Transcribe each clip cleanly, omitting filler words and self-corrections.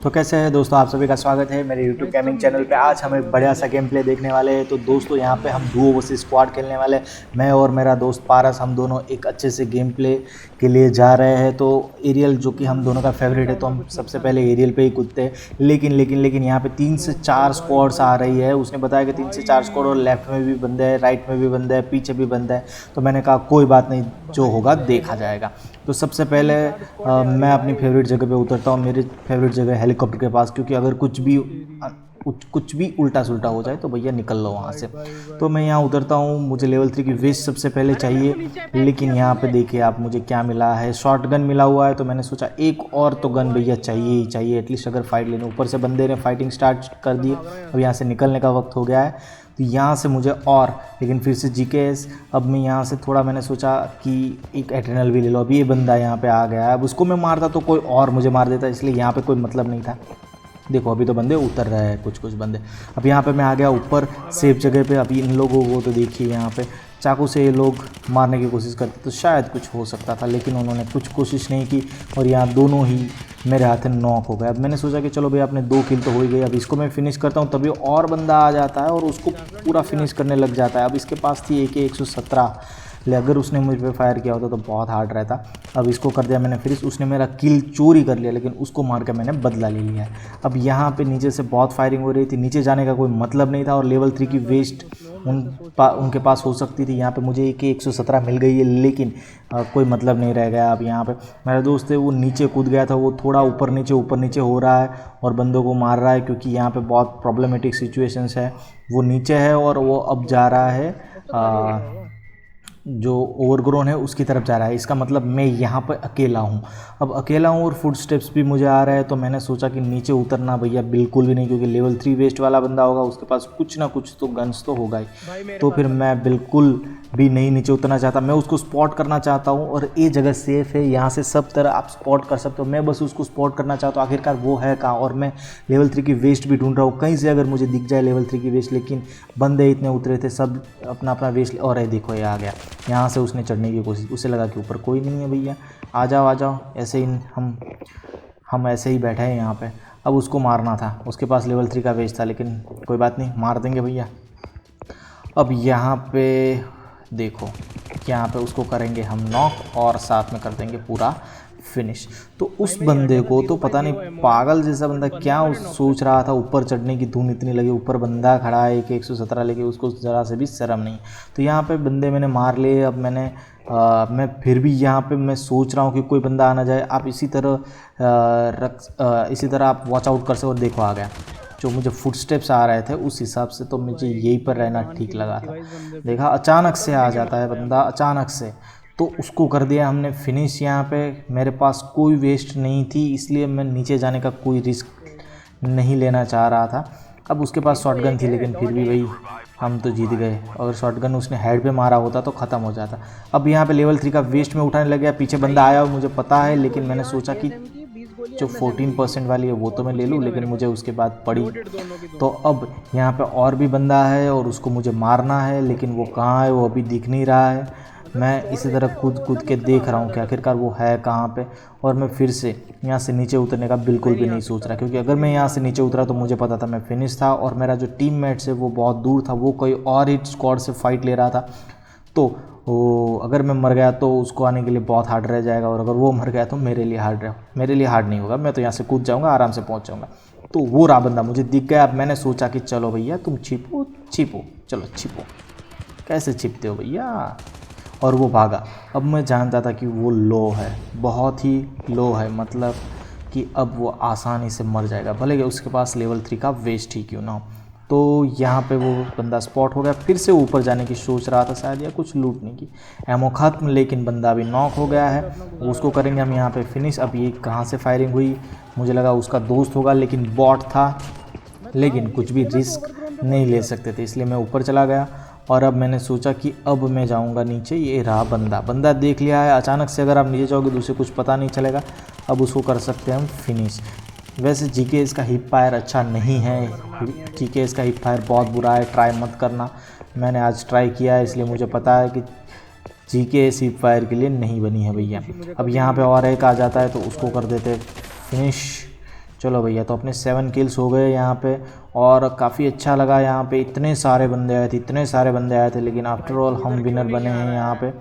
तो कैसे हैं दोस्तों, आप सभी का स्वागत है मेरे YouTube गेमिंग चैनल पे। आज हम एक बढ़िया सा गेम प्ले देखने वाले हैं। तो दोस्तों यहाँ पे हम डुओ वर्सेस स्क्वाड खेलने वाले हैं। मैं और मेरा दोस्त पारस, हम दोनों एक अच्छे से गेम प्ले के लिए जा रहे हैं। तो एरियल जो कि हम दोनों का फेवरेट है, तो हम सबसे पहले एरियल पे ही कूदते हैं। लेकिन यहाँ पे 3 से 4 स्क्वाड्स आ रही है। उसने बताया कि 3 से 4 स्क्वाड, और लेफ्ट में भी बंदे हैं, राइट में भी बंदे हैं, पीछे भी बंदा है। तो मैंने कहा कोई बात नहीं, जो होगा देखा जाएगा। तो सबसे पहले मैं अपनी फेवरेट जगह पे उतरता हूँ। मेरी फेवरेट जगह है हेलीकॉप्टर के पास, क्योंकि अगर कुछ भी उल्टा सुल्टा हो जाए तो भैया निकल लो वहाँ से। तो मैं यहाँ उतरता हूँ। मुझे लेवल 3 की वेस्ट सबसे पहले चाहिए, लेकिन यहाँ पे देखिए आप, मुझे क्या मिला है, शॉर्ट गन मिला हुआ है। तो मैंने सोचा एक और तो गन भैया चाहिए ही चाहिए, एटलीस्ट अगर फाइट लेने। ऊपर से बंदे ने फाइटिंग स्टार्ट कर दी। अब यहाँ से निकलने का वक्त हो गया है। तो यहाँ से मुझे और, लेकिन फिर से जीकेएस। अब मैं यहाँ से थोड़ा, मैंने सोचा कि एक एटर्नल भी ले लो। अब ये बंदा यहाँ पे आ गया है, अब उसको मैं मारता तो कोई और मुझे मार देता, इसलिए यहाँ पे कोई मतलब नहीं था। देखो अभी तो बंदे उतर रहे हैं, कुछ बंदे। अब यहाँ पे मैं आ गया ऊपर सेफ जगह पे। अभी इन लोगों को तो देखिए, यहाँ पे चाकू से ये लोग मारने की कोशिश करते तो शायद कुछ हो सकता था, लेकिन उन्होंने कुछ कोशिश नहीं की, और यहाँ दोनों ही मेरे हाथ में नॉक हो गए। अब मैंने सोचा कि चलो भाई, आपने 2 किल तो हो ही गई, अब इसको मैं फिनिश करता हूँ। तभी और बंदा आ जाता है और उसको पूरा फिनिश करने लग जाता है। अब इसके पास थी AK-117, अगर उसने मुझ पर फायर किया होता तो बहुत हार्ड रहता। अब इसको कर दिया मैंने फिनिश। उसने मेरा किल चोरी कर लिया, लेकिन उसको मार के मैंने बदला ले लिया है। अब यहाँ पे नीचे से बहुत फायरिंग हो रही थी, नीचे जाने का कोई मतलब नहीं था, और लेवल 3 की वेस्ट उनके पास हो सकती थी। यहाँ पे मुझे AK-117 मिल गई है, लेकिन कोई मतलब नहीं रह गया। अब यहाँ पे मेरा दोस्त है, वो नीचे कूद गया था, वो थोड़ा ऊपर नीचे हो रहा है और बंदों को मार रहा है, क्योंकि यहाँ पे बहुत प्रॉब्लमेटिक सिचुएशंस है। वो नीचे है और वो अब जा रहा है जो ओवरग्रोन है उसकी तरफ जा रहा है। इसका मतलब मैं यहाँ पर अकेला हूँ। अब अकेला हूँ और फुट स्टेप्स भी मुझे आ रहे हैं। तो मैंने सोचा कि नीचे उतरना भैया बिल्कुल भी नहीं, क्योंकि लेवल 3 वेस्ट वाला बंदा होगा, उसके पास कुछ ना कुछ तो गन्स तो होगा ही। तो फिर मैं बिल्कुल भी नहीं नीचे उतरना चाहता। मैं उसको स्पॉट करना चाहता हूँ, और ये जगह सेफ़ है, यहाँ से सब तरह आप स्पॉट कर सकते हो। मैं बस उसको स्पॉट करना चाहता हूँ, आखिरकार वो है कहाँ। और मैं लेवल 3 की वेस्ट भी ढूंढ रहा हूँ, कहीं से अगर मुझे दिख जाए लेवल 3 की वेस्ट। लेकिन बंदे इतने उतरे थे, सब अपना अपना वेस्ट। और ये देखो, ये आ गया। यहाँ से उसने चढ़ने की कोशिश, उसे लगा कि ऊपर कोई नहीं है भैया, आ जाओ। ऐसे ही हम ऐसे ही बैठे हैं यहाँ पे। अब उसको मारना था, उसके पास लेवल 3 का वेस्ट था, लेकिन कोई बात नहीं, मार देंगे भैया। अब यहाँ पे देखो, यहाँ पे उसको करेंगे हम नॉक, और साथ में कर देंगे पूरा फिनिश। तो उस बंदे को तो पता नहीं, पागल जैसा बंदा क्या सोच रहा था, ऊपर चढ़ने की धुन इतनी लगी, ऊपर बंदा खड़ा है AK-117 लेके, उसको ज़रा से भी शर्म नहीं। तो यहाँ पे बंदे मैंने मार लिए। अब मैं फिर भी यहाँ पे मैं सोच रहा हूँ कि कोई बंदा आना जाए। आप इसी तरह आप वॉच आउट कर सकते हो। देखो आ गया, जो मुझे फुटस्टेप्स आ रहे थे उस हिसाब से तो मुझे यहीं पर रहना ठीक लगा था। देखा अचानक से आ जाता है बंदा, अचानक से। तो उसको कर दिया हमने फिनिश। यहाँ पे मेरे पास कोई वेस्ट नहीं थी, इसलिए मैं नीचे जाने का कोई रिस्क नहीं लेना चाह रहा था। अब उसके पास शॉटगन थी, लेकिन फिर भी भाई हम तो जीत गए। अगर शॉटगन उसने हेड पे मारा होता तो ख़त्म हो जाता। अब यहाँ पे लेवल 3 का वेस्ट में उठाने लग गया। पीछे बंदा आया, मुझे पता है, लेकिन मैंने सोचा कि जो 14% वाली है वो तो मैं ले लूँ, लेकिन मुझे उसके बाद पड़ी। तो अब यहाँ पे और भी बंदा है और उसको मुझे मारना है, लेकिन वो कहाँ है, वो अभी दिख नहीं रहा है। मैं इसी तरह कूद के देख रहा हूँ कि आखिरकार वो है कहाँ पे। और मैं फिर से यहाँ से नीचे उतरने का बिल्कुल भी नहीं सोच रहा, क्योंकि अगर मैं यहाँ से नीचे उतरा तो मुझे पता था मैं फिनिश था, और मेरा जो टीममेट्स है वो बहुत दूर था, वो कोई और ही स्क्वाड से फाइट ले रहा था। तो अगर मैं मर गया तो उसको आने के लिए बहुत हार्ड रह जाएगा, और अगर वो मर गया तो मेरे लिए हार्ड नहीं होगा। मैं तो यहाँ से कूद जाऊँगा, आराम से पहुँच जाऊँगा। तो वो रहा बंदा, मुझे दिख गया। अब मैंने सोचा कि चलो भैया तुम छिपो, चलो छिपो। कैसे छिपते हो भैया। और वो भागा। अब मैं जानता था कि वो लो है, बहुत ही लो है, मतलब कि अब वो आसानी से मर जाएगा, भले कि उसके पास लेवल 3 का वेस्ट ही क्यों ना हो। तो यहाँ पे वो बंदा स्पॉट हो गया। फिर से ऊपर जाने की सोच रहा था शायद, या कुछ लूटने की। एमो खत्म, लेकिन बंदा अभी नॉक हो गया है। उसको करेंगे हम यहाँ पे फिनिश। अब ये कहाँ से फायरिंग हुई, मुझे लगा उसका दोस्त होगा, लेकिन बॉट था। लेकिन कुछ भी रिस्क नहीं ले सकते थे, इसलिए मैं ऊपर चला गया। और अब मैंने सोचा कि अब मैं जाऊंगा नीचे। ये रहा बंदा देख लिया है। अचानक से अगर आप नीचे जाओगे तो उसे कुछ पता नहीं चलेगा। अब उसको कर सकते हैं हम फिनिश। वैसे जीकेएस का हिप फायर अच्छा नहीं है, जीकेएस का हिप फायर बहुत बुरा है, ट्राई मत करना। मैंने आज ट्राई किया है, इसलिए मुझे पता है कि जीकेएस हिप फायर के लिए नहीं बनी है भैया। अब यहाँ पे और एक आ जाता है तो उसको कर देते फिनिश। चलो भैया, तो अपने 7 किल्स हो गए यहाँ पे और काफ़ी अच्छा लगा। यहाँ पे इतने सारे बंदे आए थे, इतने सारे बंदे आए थे, लेकिन आफ्टर ऑल हम विनर बने हैं यहाँ पे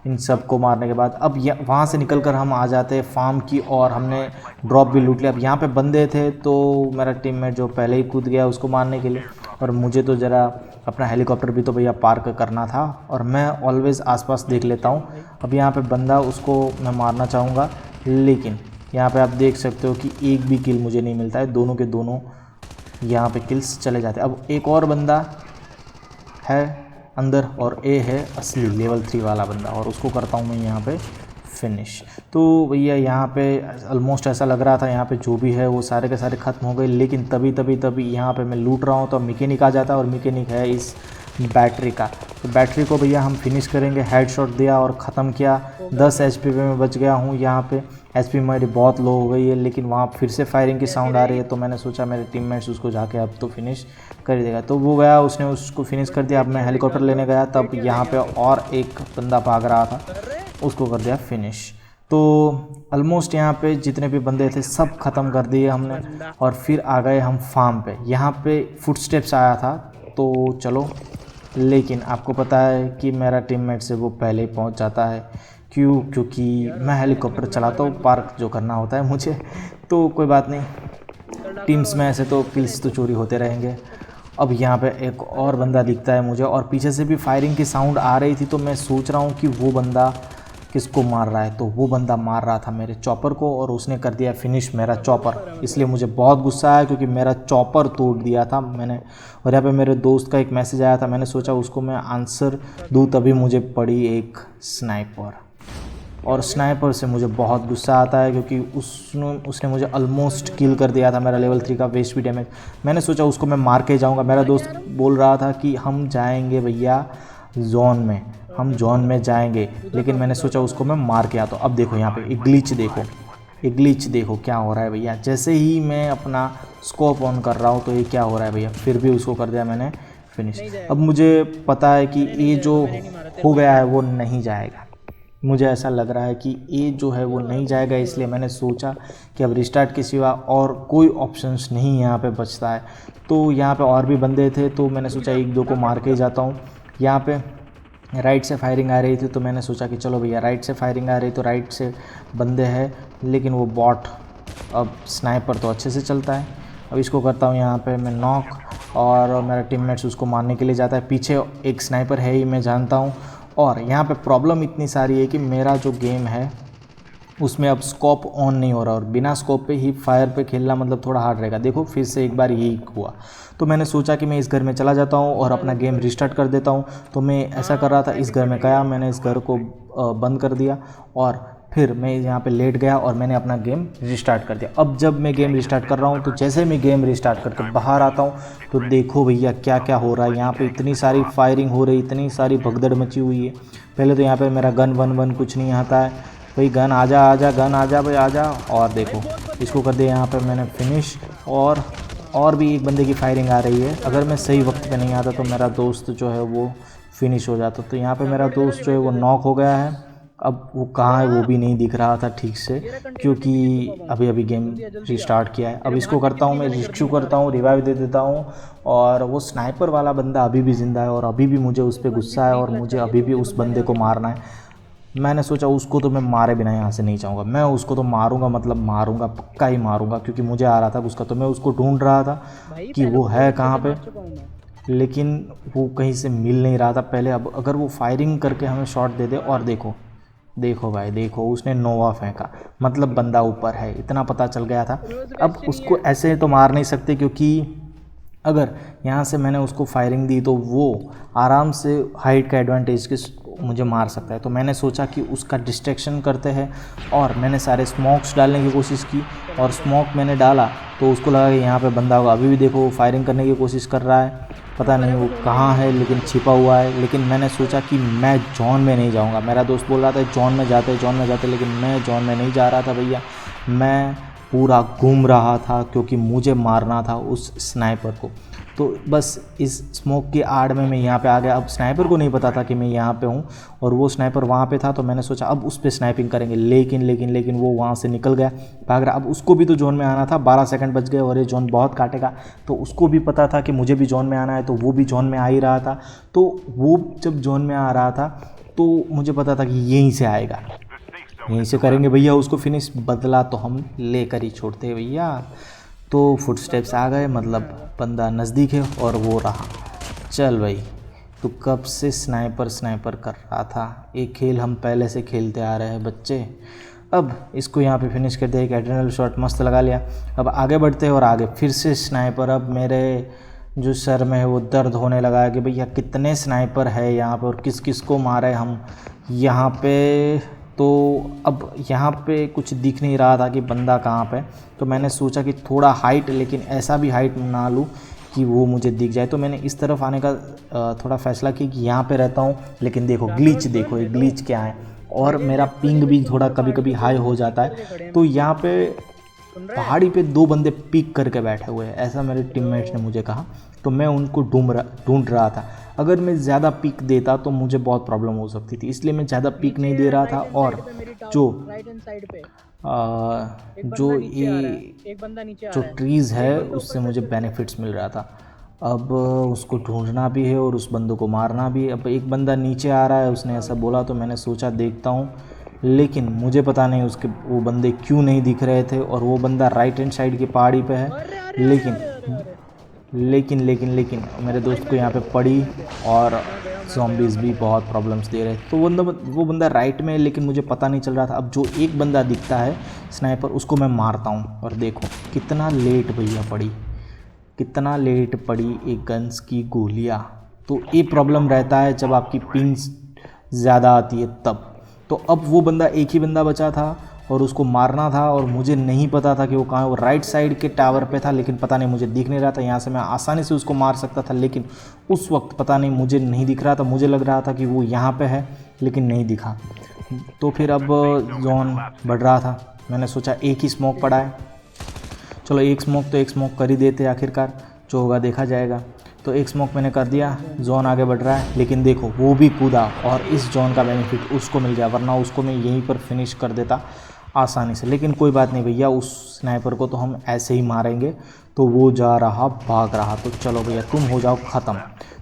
इन सब को मारने के बाद। अब वहाँ से निकल कर हम आ जाते हैं फार्म की और हमने ड्रॉप भी लूट लिया। अब यहाँ पे बंदे थे तो मेरा टीममेट जो पहले ही कूद गया उसको मारने के लिए, और मुझे तो ज़रा अपना हेलीकॉप्टर भी तो भैया पार्क करना था, और मैं ऑलवेज़ आसपास देख लेता हूँ। अब यहाँ पे बंदा, उसको मैं मारना चाहूँगा, लेकिन यहाँ पे आप देख सकते हो कि एक भी किल मुझे नहीं मिलता है। दोनों के दोनों यहाँ पे किल्स चले जाते हैं। अब एक और बंदा है अंदर और ए है असली लेवल 3 वाला बंदा, और उसको करता हूँ मैं यहाँ पे फिनिश। तो भैया यहाँ पे ऑलमोस्ट ऐसा लग रहा था यहाँ पे जो भी है वो सारे के सारे ख़त्म हो गए, लेकिन तभी यहाँ पे मैं लूट रहा हूँ तो मैकेनिक आ जाता है, और मैकेनिक है इस बैटरी का। तो बैटरी को भैया हम फिनिश करेंगे। हेडशॉट दिया और ख़त्म किया। 10 HP पे मैं बच गया हूँ। यहाँ पे HP मेरी बहुत लो हो गई है, लेकिन वहाँ फिर से फायरिंग की साउंड आ रही है, तो मैंने सोचा मेरे टीममेट्स उसको जाके अब तो फिनिश कर देगा। तो वो गया, उसने उसको फिनिश कर दिया। अब मैं हेलीकॉप्टर लेने गया, तब यहाँ पे और एक बंदा भाग रहा था, उसको कर दिया फिनिश। तो ऑलमोस्ट यहाँ पे जितने भी बंदे थे सब ख़त्म कर दिए हमने, और फिर आ गए हम फार्म पे। यहाँ पे फुटस्टेप्स आया था, तो चलो, लेकिन आपको पता है कि मेरा टीममेट से वो पहले ही पहुँच जाता है। क्योंकि मैं हेलीकॉप्टर चलाता हूँ, पार्क जो करना होता है मुझे, तो कोई बात नहीं, टीम्स में ऐसे तो किल्स तो चोरी होते रहेंगे। अब यहाँ पे एक और बंदा दिखता है मुझे, और पीछे से भी फायरिंग की साउंड आ रही थी, तो मैं सोच रहा हूँ कि वो बंदा किसको मार रहा है। तो वो बंदा मार रहा था मेरे चॉपर को, और उसने कर दिया फिनिश मेरा चॉपर। इसलिए मुझे बहुत गुस्सा आया, क्योंकि मेरा चॉपर तोड़ दिया था मैंने। और यहाँ पे मेरे दोस्त का एक मैसेज आया था, मैंने सोचा उसको मैं आंसर दूँ, तभी मुझे पड़ी एक स्नाइपर, और स्नाइपर से मुझे बहुत गुस्सा आता है, क्योंकि उसने मुझे ऑलमोस्ट किल कर दिया था। मेरा लेवल 3 का वेस्ट भी डैमेज। मैंने सोचा उसको मैं मार के जाऊँगा। मेरा दोस्त बोल रहा था कि हम जाएंगे भैया जोन में, हम जोन में जाएंगे, लेकिन मैंने सोचा उसको मैं मार के आता हूँ। अब देखो यहाँ पे एक ग्लिच देखो, एक ग्लिच देखो क्या हो रहा है भैया। जैसे ही मैं अपना स्कोप ऑन कर रहा हूँ तो ये क्या हो रहा है भैया, फिर भी उसको कर दिया मैंने फिनिश। अब मुझे पता है कि ये जो हो गया है वो नहीं जाएगा, मुझे ऐसा लग रहा है कि ये जो है वो नहीं जाएगा, इसलिए मैंने सोचा कि अब रिस्टार्ट के सिवा और कोई ऑप्शंस नहीं यहाँ पे बचता है। तो यहाँ पे और भी बंदे थे, तो मैंने सोचा एक दो को मार के ही जाता हूँ। यहाँ पे राइट से फायरिंग आ रही थी, तो मैंने सोचा कि चलो भैया, राइट से फायरिंग आ रही तो राइट से बंदे हैं, लेकिन वो बॉट। अब स्नाइपर तो अच्छे से चलता है। अब इसको करता हूँ यहाँ पे मैं नॉक, और मेरा टीममेट्स उसको मारने के लिए जाता है। पीछे एक स्नाइपर है ही, मैं जानता हूँ। और यहाँ पे प्रॉब्लम इतनी सारी है कि मेरा जो गेम है उसमें अब स्कोप ऑन नहीं हो रहा, और बिना स्कोप पे ही फायर पे खेलना मतलब थोड़ा हार्ड रहेगा। देखो फिर से एक बार यही हुआ, तो मैंने सोचा कि मैं इस घर में चला जाता हूँ और अपना गेम रिस्टार्ट कर देता हूँ। तो मैं ऐसा कर रहा था, इस घर में गया, मैंने इस घर को बंद कर दिया, और फिर मैं यहाँ पे लेट गया और मैंने अपना गेम रिस्टार्ट कर दिया। अब जब मैं गेम रिस्टार्ट कर रहा हूँ, तो जैसे मैं गेम रिस्टार्ट करके बाहर आता हूँ, तो देखो भैया क्या क्या हो रहा है। यहाँ पे इतनी सारी फायरिंग हो रही, इतनी सारी भगदड़ मची हुई है। पहले तो यहाँ पे मेरा गन वन कुछ नहीं आता है भाई, गन आजा आजा, गन आजा भाई आजा। और देखो इसको कर दिया यहाँ पे मैंने फिनिश, और भी एक बंदे की फायरिंग आ रही है। अगर मैं सही वक्त पे नहीं आता तो मेरा दोस्त जो है वो फिनिश हो जाता। तो यहाँ पे मेरा दोस्त जो है वो नॉक हो गया है। अब वो कहाँ है वो भी नहीं दिख रहा था ठीक से, क्योंकि अभी अभी गेम रिस्टार्ट किया है। अब इसको करता हूँ मैं, रिस्क्यू करता हूँ, रिवाइव दे देता हूँ, और वो स्नाइपर वाला बंदा अभी भी ज़िंदा है, और अभी भी मुझे उस पर गुस्सा है, और मुझे अभी भी उस बंदे को मारना है। मैंने सोचा उसको तो मैं मारे बिना यहाँ से नहीं जाऊँगा, मैं उसको तो मारूंगा, मतलब मारूंगा, पक्का ही मारूंगा, क्योंकि मुझे आ रहा था उसका। तो मैं उसको ढूंढ रहा था कि वो है कहाँ पे, लेकिन वो कहीं से मिल नहीं रहा था पहले। अब अगर वो फायरिंग करके हमें शॉट दे दे, और देखो देखो भाई देखो, उसने नोवा फेंका, मतलब बंदा ऊपर है, इतना पता चल गया था। अब उसको ऐसे तो मार नहीं सकते, क्योंकि अगर यहाँ से मैंने उसको फायरिंग दी तो वो आराम से हाइट का एडवांटेज के मुझे मार सकता है। तो मैंने सोचा कि उसका डिस्ट्रैक्शन करते हैं, और मैंने सारे स्मोक्स डालने की कोशिश की, और स्मोक मैंने डाला तो उसको लगा कि यहाँ पे बंदा होगा। अभी भी देखो वो फायरिंग करने की कोशिश कर रहा है, पता नहीं वो कहाँ है, लेकिन छिपा हुआ है। लेकिन मैंने सोचा कि मैं जॉन में नहीं जाऊँगा। मेरा दोस्त बोल रहा था जॉन में जाते, जॉन में जाते, लेकिन मैं जॉन में नहीं जा रहा था भैया। मैं पूरा घूम रहा था क्योंकि मुझे मारना था उस स्नाइपर को। तो बस इस स्मोक की आड़ में मैं यहाँ पे आ गया। अब स्नाइपर को नहीं पता था कि मैं यहाँ पे हूँ और वो स्नाइपर वहाँ पे था, तो मैंने सोचा अब उस पर स्नाइपिंग करेंगे, लेकिन वो वहाँ से निकल गया, भाग रहा। अब उसको भी तो जोन में आना था, 12 सेकंड बच गए और ये जोन बहुत काटेगा, तो उसको भी पता था कि मुझे भी जोन में आना है, तो वो भी जोन में आ ही रहा था। तो वो जब जोन में आ रहा था तो मुझे पता था कि यहीं से आएगा, यहीं से करेंगे भैया उसको फिनिश, बदला तो हम लेकर ही छोड़ते हैं भैया। तो फुटस्टेप्स आ गए, मतलब बंदा नज़दीक है और वो रहा। चल भाई, तो कब से स्नाइपर कर रहा था, एक खेल हम पहले से खेलते आ रहे हैं बच्चे। अब इसको यहाँ पे फिनिश कर दिया, एक एड्रेनल शॉट मस्त लगा लिया। अब आगे बढ़ते हैं और आगे फिर से स्नाइपर। अब मेरे जो सर में है वो दर्द होने लगा है कि भैया कितने स्नाइपर है यहाँ पे और किस किस को मारे हम यहाँ पे। तो अब यहाँ पे कुछ दिख नहीं रहा था कि बंदा कहाँ पे, तो मैंने सोचा कि थोड़ा हाइट, लेकिन ऐसा भी हाइट ना लूँ कि वो मुझे दिख जाए। तो मैंने इस तरफ आने का थोड़ा फैसला किया कि यहाँ पे रहता हूँ। लेकिन देखो ग्लिच, देखो ये ग्लिच क्या है, और मेरा पिंग भी थोड़ा कभी कभी हाई हो जाता है। तो यहाँ पे पहाड़ी पे 2 बंदे पीक करके बैठे हुए हैं, ऐसा मेरे टीममेट्स ने मुझे कहा। तो मैं उनको ढूंढ रहा था। अगर मैं ज़्यादा पीक देता तो मुझे बहुत प्रॉब्लम हो सकती थी, इसलिए मैं ज़्यादा पीक नहीं दे रहा था। और जो ट्रीज़ है उससे मुझे बेनिफिट्स मिल रहा था। अब उसको ढूंढना भी है और उस बंदों को मारना भी है। अब एक बंदा नीचे आ रहा है, उसने ऐसा बोला तो मैंने सोचा देखता हूँ, लेकिन मुझे पता नहीं उसके वो बंदे क्यों नहीं दिख रहे थे। और वो बंदा राइट हैंड साइड की पहाड़ी पे है, लेकिन मेरे दोस्त को यहाँ पे पड़ी और ज़ॉम्बीज़ भी बहुत प्रॉब्लम्स दे रहे थे। तो वो बंदा राइट में है, लेकिन मुझे पता नहीं चल रहा था। अब जो एक बंदा दिखता है स्नाइपर, उसको मैं मारता हूँ और देखो कितना लेट भैया पड़ी, कितना लेट पड़ी एक गन्स की गोलियाँ। तो ये प्रॉब्लम रहता है जब आपकी पिंग ज़्यादा आती है तब। तो अब वो बंदा, एक ही बंदा बचा था और उसको मारना था, और मुझे नहीं पता था कि वो कहाँ है। वो राइट साइड के टावर पे था, लेकिन पता नहीं मुझे दिख नहीं रहा था। यहाँ से मैं आसानी से उसको मार सकता था, लेकिन उस वक्त पता नहीं मुझे नहीं दिख रहा था। मुझे लग रहा था कि वो यहाँ पे है, लेकिन नहीं दिखा। तो फिर अब जोन बढ़ रहा था, मैंने सोचा एक ही स्मोक पड़ा है, चलो एक स्मोक कर ही देते, आखिरकार जो होगा देखा जाएगा। तो एक स्मोक मैंने कर दिया, जोन आगे बढ़ रहा है, लेकिन देखो वो भी कूदा और इस जोन का बेनिफिट उसको मिल गया, वरना उसको मैं यहीं पर फिनिश कर देता आसानी से। लेकिन कोई बात नहीं भैया, उस स्नाइपर को तो हम ऐसे ही मारेंगे। तो वो जा रहा, भाग रहा, तो चलो भैया तुम हो जाओ ख़त्म।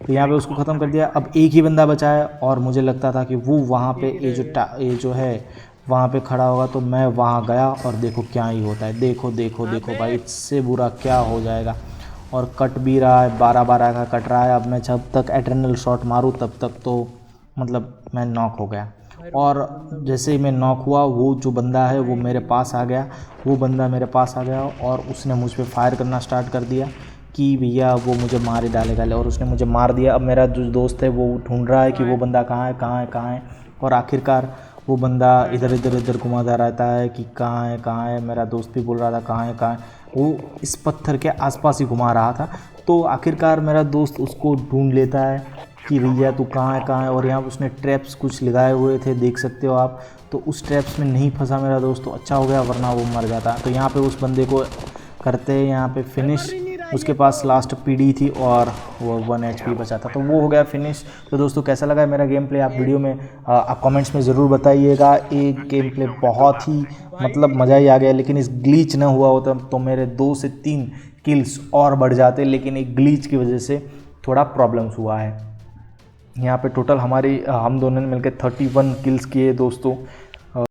तो यहाँ पे उसको ख़त्म कर दिया। अब एक ही बंदा बचा है और मुझे लगता था कि वो वहाँ पे ये जो है वहाँ पे खड़ा होगा। तो मैं वहाँ गया और देखो क्या ही होता है, देखो भाई, इससे बुरा क्या हो जाएगा। और कट भी रहा है, 12-12 का कट रहा है। अब मैं जब तक एड्रेनल शॉट मारूँ तब तक तो मतलब मैं नॉक हो गया। और जैसे ही मैं नॉक हुआ, वो जो बंदा है वो मेरे पास आ गया, वो बंदा मेरे पास आ गया और उसने मुझ पे फायर करना स्टार्ट कर दिया कि भैया वो मुझे मार ही डालेगा। और उसने मुझे मार दिया। अब मेरा जो दोस्त है वो ढूंढ रहा है कि वो बंदा कहाँ है। और आखिरकार वो बंदा इधर घुमाता रहता है कि कहाँ है। मेरा दोस्त भी बोल रहा था कहाँ है। वो इस पत्थर के आसपास ही घुमा रहा था। तो आखिरकार मेरा दोस्त उसको ढूंढ लेता है कि भैया तू कहाँ है। और यहाँ उसने ट्रैप्स कुछ लगाए हुए थे, देख सकते हो आप। तो उस ट्रैप्स में नहीं फंसा मेरा दोस्त, तो अच्छा हो गया, वरना वो मर जाता। तो यहाँ पे उस बंदे को करते हैं यहाँ पे फिनिश। उसके पास लास्ट पीडी थी और वो 1 HP बचा था, तो वो हो गया फिनिश। तो दोस्तों कैसा लगा मेरा गेम प्ले, आप वीडियो में आप कमेंट्स में ज़रूर बताइएगा। एक गेम प्ले बहुत ही मतलब मज़ा ही आ गया, लेकिन इस ग्लीच ना हुआ होता तो मेरे 2 से 3 किल्स और बढ़ जाते, लेकिन एक ग्लीच की वजह से थोड़ा प्रॉब्लम्स हुआ है। यहाँ पे टोटल हम दोनों ने मिलकर 31 किल्स किए दोस्तों।